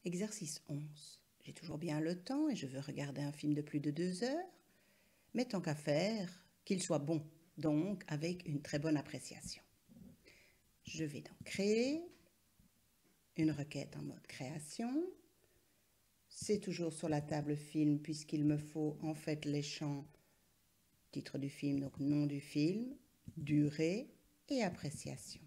Exercice 11. J'ai toujours bien le temps et je veux regarder un film de plus de 2 heures. Mais tant qu'à faire, qu'il soit bon, donc avec une très bonne appréciation. Je vais donc créer une requête en mode création. C'est toujours sur la table film puisqu'il me faut en fait les champs titre du film, donc nom du film, durée et appréciation.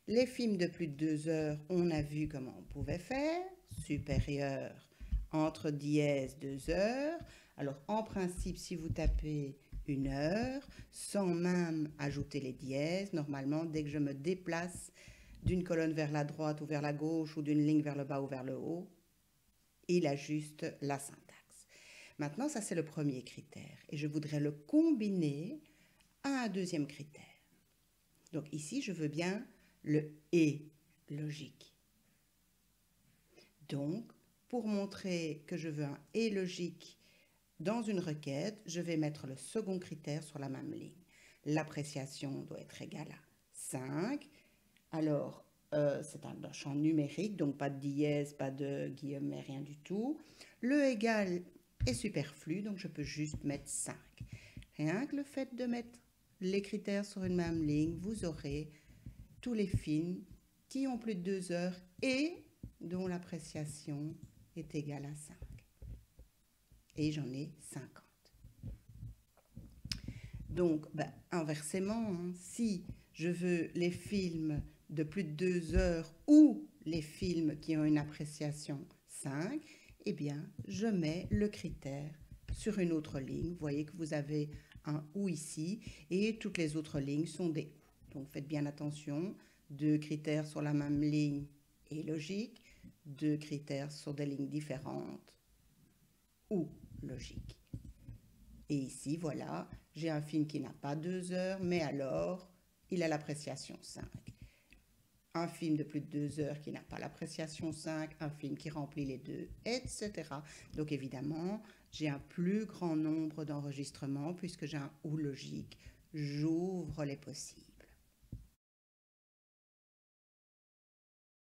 Les films de plus de 2 heures, on a vu comment on pouvait faire. Supérieur, entre dièse, 2 heures. Alors, en principe, si vous tapez 1 heure, sans même ajouter les dièses, normalement, dès que je me déplace d'une colonne vers la droite ou vers la gauche ou d'une ligne vers le bas ou vers le haut, il ajuste la syntaxe. Maintenant, ça, c'est le premier critère. Et je voudrais le combiner à un deuxième critère. Donc ici, je veux bien le « et » logique. Donc, pour montrer que je veux un « et » logique dans une requête, je vais mettre le second critère sur la même ligne. L'appréciation doit être égale à 5. Alors, c'est un champ numérique, donc pas de dièse, pas de guillemets, rien du tout. Le égal est superflu, donc je peux juste mettre 5. Rien que le fait de mettre les critères sur une même ligne, vous aurez tous les films qui ont plus de 2 heures et dont l'appréciation est égale à 5. Et j'en ai 50. Donc, inversement, si je veux les films de plus de 2 heures ou les films qui ont une appréciation 5, eh bien, je mets le critère sur une autre ligne. Vous voyez que vous avez un « ou » ici et toutes les autres lignes sont des « ou ». Donc, faites bien attention. 2 critères sur la même ligne est logique. 2 critères sur des lignes différentes ou logique. Et ici, voilà, j'ai un film qui n'a pas 2 heures, mais alors, il a l'appréciation 5. Un film de plus de 2 heures qui n'a pas l'appréciation 5, un film qui remplit les deux, etc. Donc évidemment, j'ai un plus grand nombre d'enregistrements puisque j'ai un « ou » logique. J'ouvre les possibles.